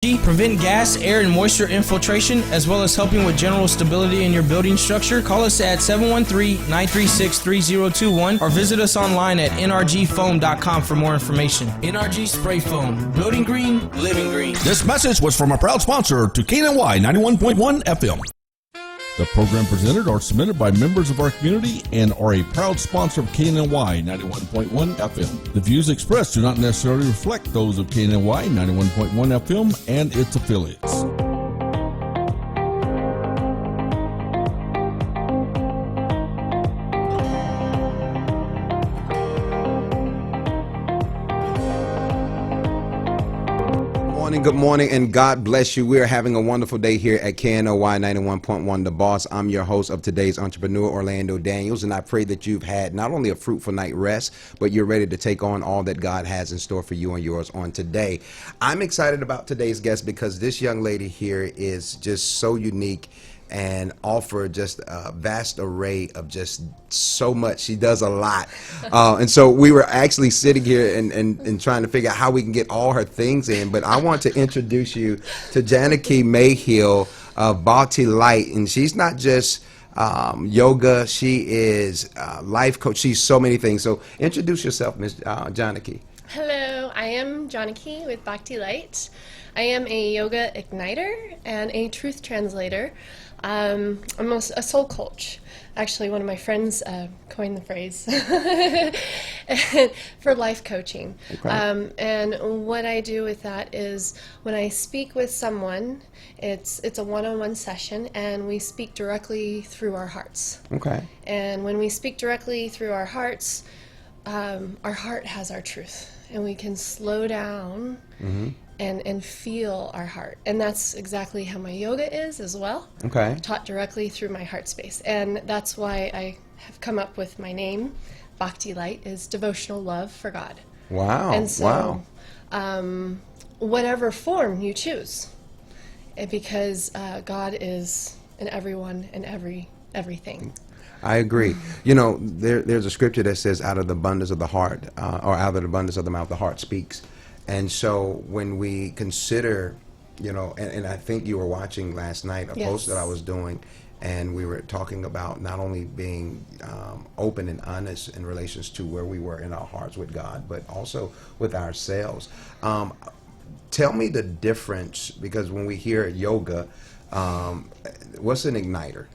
Prevent gas, air, and moisture infiltration, as well as helping with general stability in your building structure. Call us at 713-936-3021 or visit us online at nrgfoam.com for more information. NRG Spray Foam. Building green, living green. This message was from a proud sponsor to KNLY 91.1 FM. The program presented or submitted by members of our community and are a proud sponsor of KNLY 91.1 FM. The views expressed do not necessarily reflect those of KNLY 91.1 FM and its affiliates. Good morning, and God bless you. We are having a wonderful day here at KNLY 91.1 The Boss. I'm your host of today's entrepreneur, Orlando Daniels, and I pray that you've had not only a fruitful night rest, but you're ready to take on all that God has in store for you and yours on today. I'm excited about today's guest because this young lady here is just so unique and offer just a vast array of just so much. She does a lot. And so we were actually sitting here and trying to figure out how we can get all her things in. But I want to introduce you to Janaki Mayhill of Bhakti Light. And she's not just yoga. She is life coach. She's so many things. So introduce yourself, Ms. Janaki. Hello, I am Janaki with Bhakti Light. I am a yoga igniter and a truth translator. I'm a soul coach. Actually, one of my friends coined the phrase for life coaching. Okay. And what I do with that is when I speak with someone, it's a one-on-one session, and we speak directly through our hearts. Okay. And when we speak directly through our hearts, our heart has our truth, and we can slow down. Mm-hmm. And feel our heart. And that's exactly how my yoga is as well. Okay. Taught directly through my heart space. And that's why I have come up with my name. Bhakti Light is devotional love for God. Wow. And so, whatever form you choose, because God is in everyone and everything. I agree. You know, there's a scripture that says, out of the abundance of the heart, or out of the abundance of the mouth, the heart speaks. And so when we consider, you know, and I think you were watching last night a post that I was doing, and we were talking about not only being open and honest in relations to where we were in our hearts with God, but also with ourselves. Tell me the difference, because when we hear yoga, what's an igniter?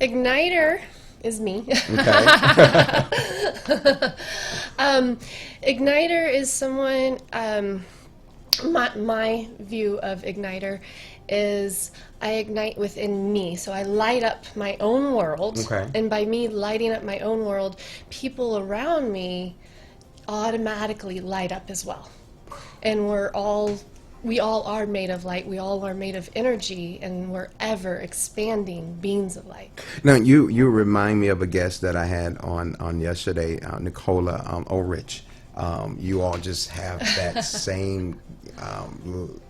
Igniter is me. Okay. Igniter is someone, my view of igniter is I ignite within me. So I light up my own world. Okay. And by me lighting up my own world, people around me automatically light up as well. And we all are made of light. We all are made of energy, and we're ever expanding beings of light. Now, you remind me of a guest that I had on yesterday, Nicola Ulrich. You all just have that same,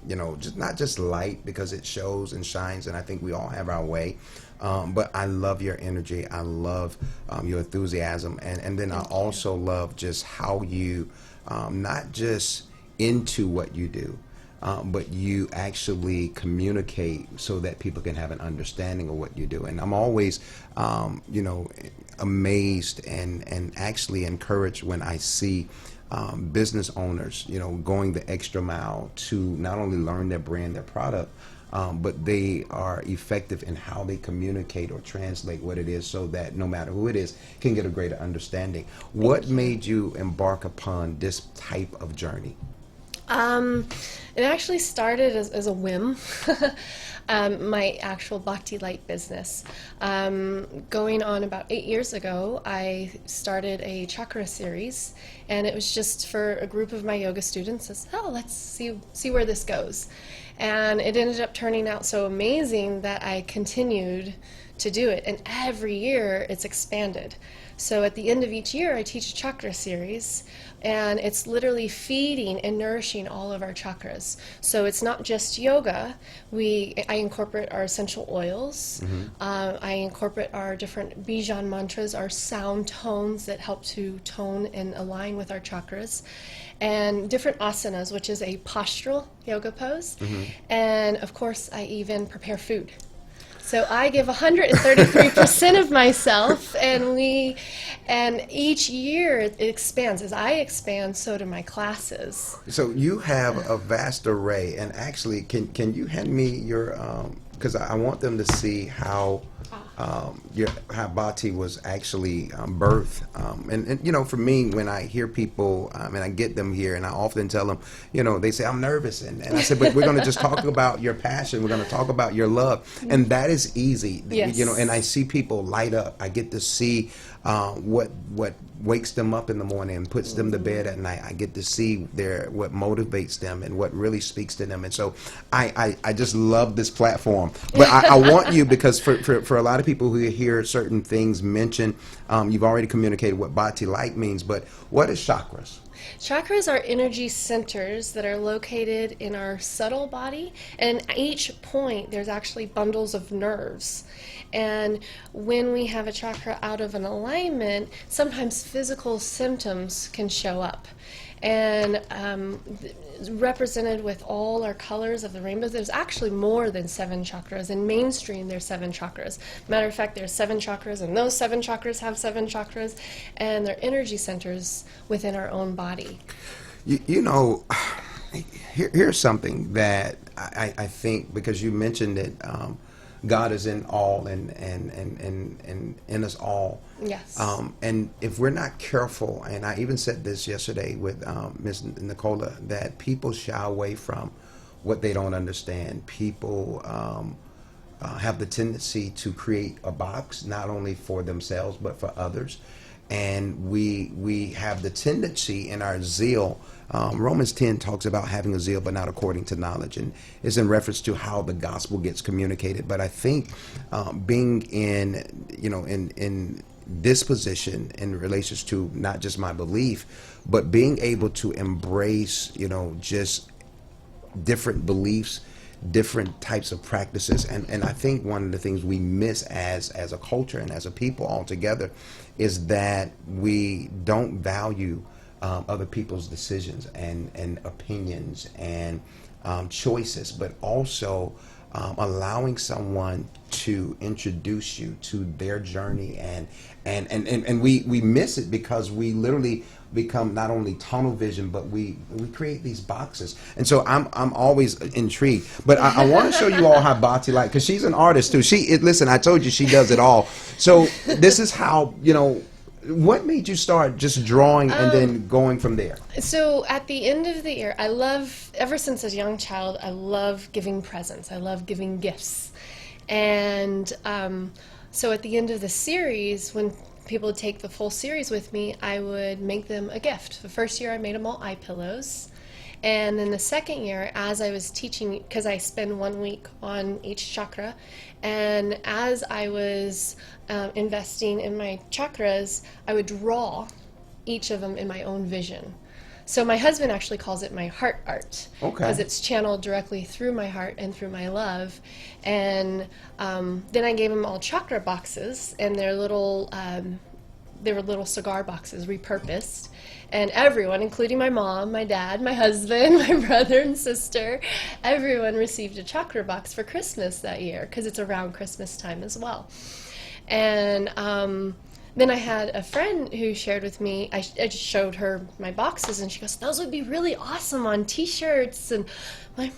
you know, just not just light, because it shows and shines, and I think we all have our way. But I love your energy. I love your enthusiasm, and then I also love just how you not just into what you do, but you actually communicate so that people can have an understanding of what you do. And I'm always, you know, amazed and actually encouraged when I see business owners, you know, going the extra mile to not only learn their brand, their product, but they are effective in how they communicate or translate what it is, so that no matter who it is can get a greater understanding. What made you embark upon this type of journey? It actually started as a whim. My actual Bhakti Light business. Going on about 8 years ago, I started a chakra series, and it was just for a group of my yoga students. I said, oh, let's see where this goes. And it ended up turning out so amazing that I continued to do it. And every year it's expanded. So at the end of each year, I teach a chakra series, and it's literally feeding and nourishing all of our chakras. So it's not just yoga. I incorporate our essential oils. I incorporate our different Bijan mantras, our sound tones that help to tone and align with our chakras, and different asanas, which is a postural yoga pose. And of course, I even prepare food. So I give 133% of myself, and each year it expands. As I expand, so do my classes. So you have a vast array, and actually, can you hand me your, because I want them to see how how Bhati was actually birthed. And you know, for me, when I hear people, and I get them here, and I often tell them, you know, they say, I'm nervous. And I said, but we're going to just talk about your passion. We're going to talk about your love. And that is easy. Yes. You know, and I see people light up. I get to see what wakes them up in the morning and puts them to bed at night. I get to see what motivates them and what really speaks to them. And so I just love this platform. But I want you, because for a lot of people who hear certain things mentioned, you've already communicated what Bhati Light means, but what is chakras? Chakras are energy centers that are located in our subtle body, and at each point there's actually bundles of nerves. And when we have a chakra out of an alignment, sometimes physical symptoms can show up. And represented with all our colors of the rainbow, there's actually more than 7 chakras. In mainstream, there's 7 chakras. Matter of fact, there's 7 chakras, and those 7 chakras have 7 chakras, and they're energy centers within our own body. You know, here's something that I think, because you mentioned it, God is in all and in us all. Yes. And if we're not careful, and I even said this yesterday with Ms. Nicola, that people shy away from what they don't understand. People have the tendency to create a box, not only for themselves, but for others. And we have the tendency in our zeal. Romans 10 talks about having a zeal, but not according to knowledge, and it's in reference to how the gospel gets communicated. But I think being in this position in relations to not just my belief, but being able to embrace, just different beliefs, different types of practices, and I think one of the things we miss as a culture and as a people altogether is that we don't value other people's decisions and opinions and choices, but also allowing someone to introduce you to their journey, and we miss it because we literally become not only tunnel vision, but we create these boxes. And so I'm always intrigued. But I want to show you all how Bhati Light, because she's an artist too. Listen, I told you she does it all. So this is how, what made you start just drawing and then going from there? So at the end of the year, ever since a young child, I love giving presents. I love giving gifts. And so at the end of the series, when people would take the full series with me, I would make them a gift. The first year I made them all eye pillows. And then the second year, as I was teaching, because I spend 1 week on each chakra, and as I was investing in my chakras, I would draw each of them in my own vision. So my husband actually calls it my heart art, because it's channeled directly through my heart and through my love. And then I gave him all chakra boxes, and they were little cigar boxes repurposed. And everyone, including my mom, my dad, my husband, my brother and sister, everyone received a chakra box for Christmas that year, because it's around Christmas time as well. And then I had a friend who shared with me, I just showed her my boxes, and she goes, those would be really awesome on t-shirts. And I'm like,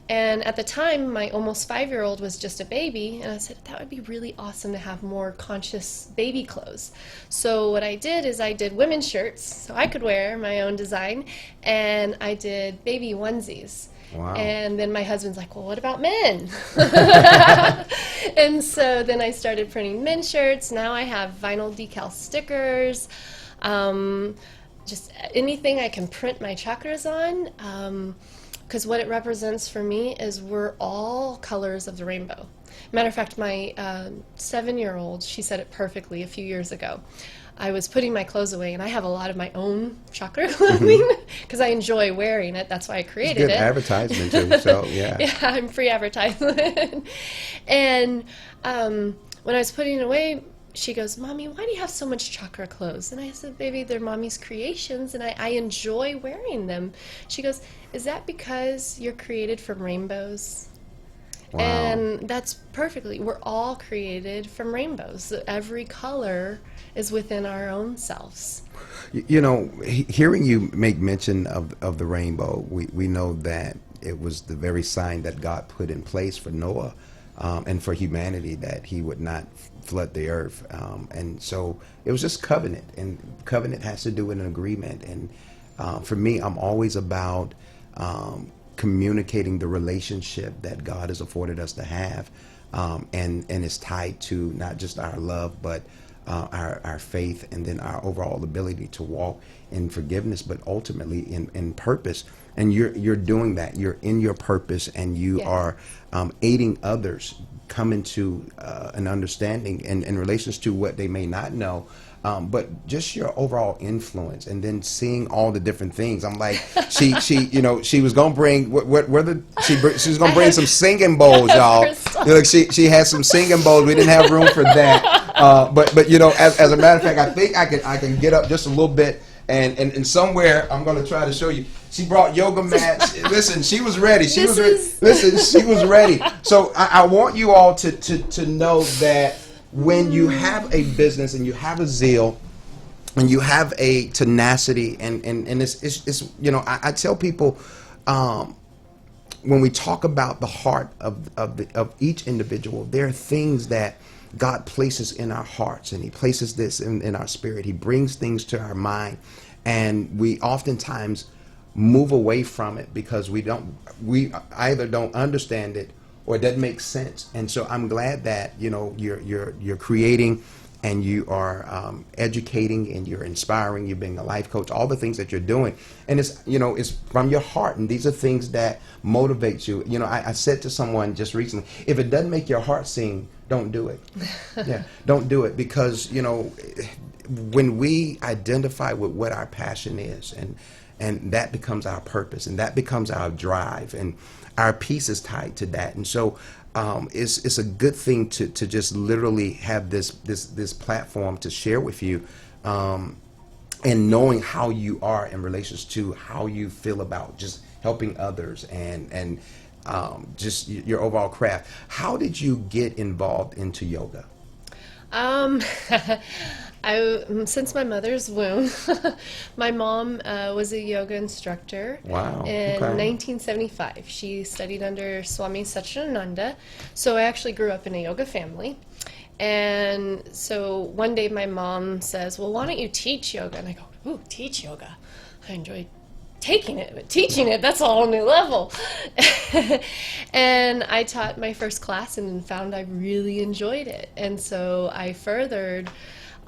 And at the time, my almost 5-year-old was just a baby, and I said, that would be really awesome to have more conscious baby clothes. So what I did is I did women's shirts, so I could wear my own design, and I did baby onesies. Wow. And then my husband's like, well, what about men? And so then I started printing men's shirts. Now I have vinyl decal stickers, just anything I can print my chakras on. because what it represents for me is we're all colors of the rainbow. Matter of fact, my 7-year-old, she said it perfectly a few years ago. I was putting my clothes away, and I have a lot of my own chakra clothing because I enjoy wearing it. That's why I created good it. Advertisement too. So yeah. Yeah, I'm free advertisement. And when I was putting it away, she goes, "Mommy, why do you have so much chakra clothes?" And I said, "Baby, they're Mommy's creations, and I enjoy wearing them." She goes, "Is that because you're created from rainbows?" Wow. And that's perfectly. We're all created from rainbows. Every color is within our own selves. You know, hearing you make mention of the rainbow, we know that it was the very sign that God put in place for Noah and for humanity, that he would not flood the earth. And so it was just covenant, and covenant has to do with an agreement. And for me, I'm always about communicating the relationship that God has afforded us to have, and it's tied to not just our love, but our faith, and then our overall ability to walk in forgiveness, but ultimately in purpose. And you're doing that. You're in your purpose, and you are aiding others come into an understanding in relations to what they may not know. But just your overall influence, and then seeing all the different things. I'm like, she was gonna bring she was gonna bring some singing bowls, y'all. Look, she had some singing bowls. We didn't have room for that. But as a matter of fact, I think I can get up just a little bit, and somewhere I'm gonna try to show you. She brought yoga mats. Listen, she was ready. She was ready. So I want you all to know that when you have a business and you have a zeal and you have a tenacity, and it's I tell people when we talk about the heart of each individual, there are things that God places in our hearts, and he places this in our spirit. He brings things to our mind, and we oftentimes move away from it because we either don't understand it or it doesn't make sense. And so I'm glad that you're creating, and you are educating, and you're inspiring, you're being a life coach, all the things that you're doing, and it's from your heart, and these are things that motivate you. I said to someone just recently, if it doesn't make your heart sing, don't do it. Yeah, don't do it, because when we identify with what our passion is, and that becomes our purpose, and that becomes our drive, and our peace is tied to that. And so it's a good thing to just literally have this platform to share with you, and knowing how you are in relations to how you feel about just helping others, and just your overall craft. How did you get involved into yoga? Since my mother's womb, my mom was a yoga instructor. Wow. In Okay. 1975. She studied under Swami Satchidananda. So I actually grew up in a yoga family. And so one day my mom says, "Well, why don't you teach yoga?" And I go, "Ooh, teach yoga. I enjoy taking it, but teaching it, that's a whole new level." And I taught my first class and found I really enjoyed it. And so I furthered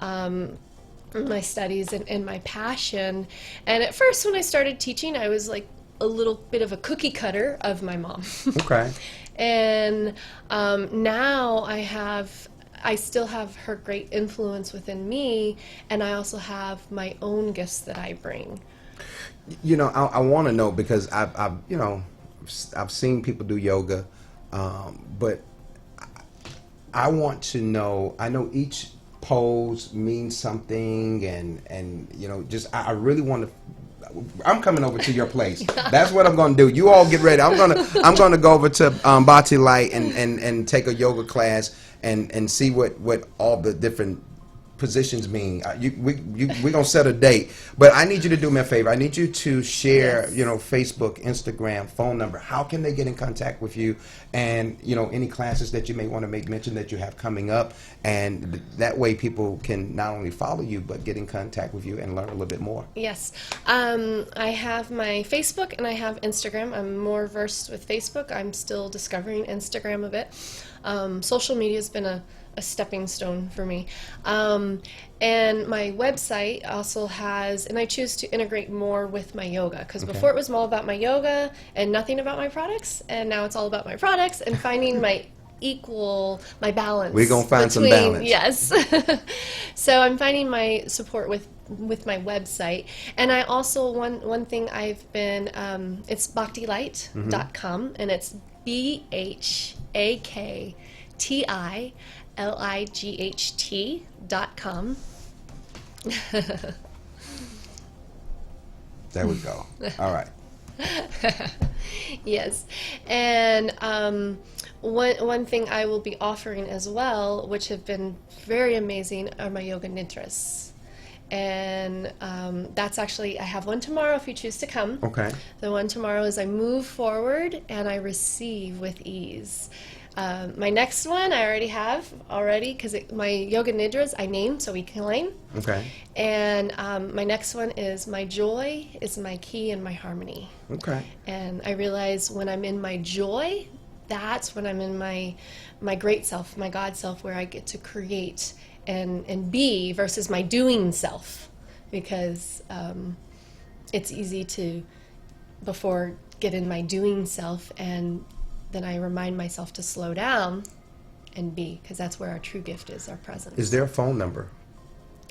my studies and my passion. And at first, when I started teaching, I was like a little bit of a cookie cutter of my mom. Okay. And now I still have her great influence within me, and I also have my own gifts that I bring. I want to know, because I've seen people do yoga, but I want to know. I know each pose means something, and I really want to. I'm coming over to your place. That's what I'm going to do. You all get ready. I'm gonna go over to Bhakti Light and take a yoga class and see what all the different positions mean. We're gonna set a date, but I need you to do me a favor. I need you to share, Facebook, Instagram, phone number. How can they get in contact with you? And any classes that you may want to make mention that you have coming up, and that way people can not only follow you but get in contact with you and learn a little bit more. Yes. I have my Facebook and I have Instagram. I'm more versed with Facebook. I'm still discovering Instagram a bit. Social media has been a stepping stone for me. And my website also has, and I choose to integrate more with my yoga, because before it was all about my yoga and nothing about my products, and now it's all about my products and finding my balance. We're going to find some balance. Yes. So I'm finding my support with my website. And I also, one thing I've been, it's bhaktilight.com, and it's BHAKTILIGHT.com. There we go. All right. Yes. And one thing I will be offering as well, which have been very amazing, are my yoga nidras. And that's actually, I have one tomorrow if you choose to come. Okay. The one tomorrow is I move forward and I receive with ease. My next one I already have because my yoga nidras I name so we can claim. Okay. And my next one is my joy is my key and my harmony. Okay. And I realize when I'm in my joy, that's when I'm in my great self, my God self, where I get to create and be versus my doing self, because it's easy to before get in my doing self, and then I remind myself to slow down and be, because that's where our true gift is, our presence. Is there a phone number?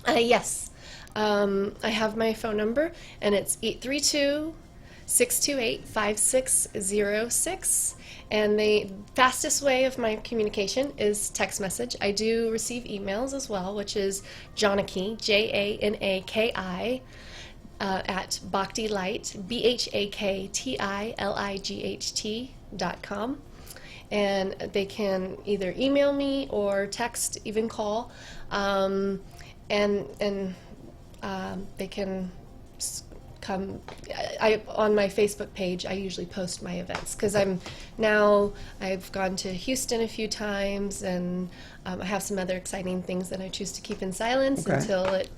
Yes. I have my phone number, and it's 832-628-5606. And the fastest way of my communication is text message. I do receive emails as well, which is Janaki, Janaki, at bhaktilight, BHAKTILIGHT.com. And they can either email me or text, even call, and they can come. On my Facebook page, I usually post my events, because I've gone to Houston a few times, and I have some other exciting things that I choose to keep in silence until it.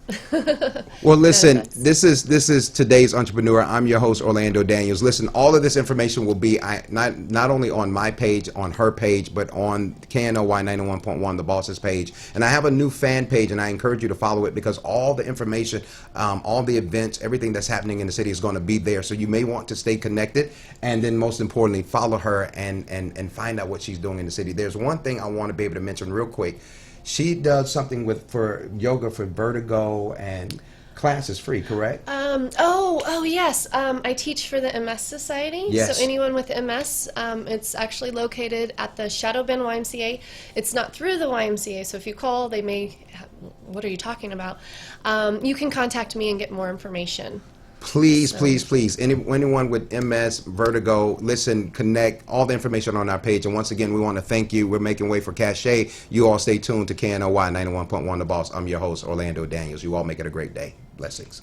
Well, listen, this is today's entrepreneur. I'm your host, Orlando Daniels. Listen, all of this information will be not only on my page, on her page, but on KNLY91.1, the boss's page. And I have a new fan page, and I encourage you to follow it, because all the information, all the events, everything that's happening in the city is going to be there. So you may want to stay connected, and then most importantly, follow her and find out what she's doing in the city. There's one thing I want to be able to mention real quick. She does something for yoga for vertigo, and class is free, correct? Oh yes. I teach for the MS Society. Yes. So anyone with MS, it's actually located at the Shadow Bend YMCA. It's not through the YMCA, so if you call, they may. What are you talking about? You can contact me and get more information. Please, please, please. Anyone with MS, vertigo, listen, connect, all the information on our page. And once again, we want to thank you. We're making way for Cachet. You all stay tuned to KNLY 91.1 The Boss. I'm your host, Orlando Daniels. You all make it a great day. Blessings.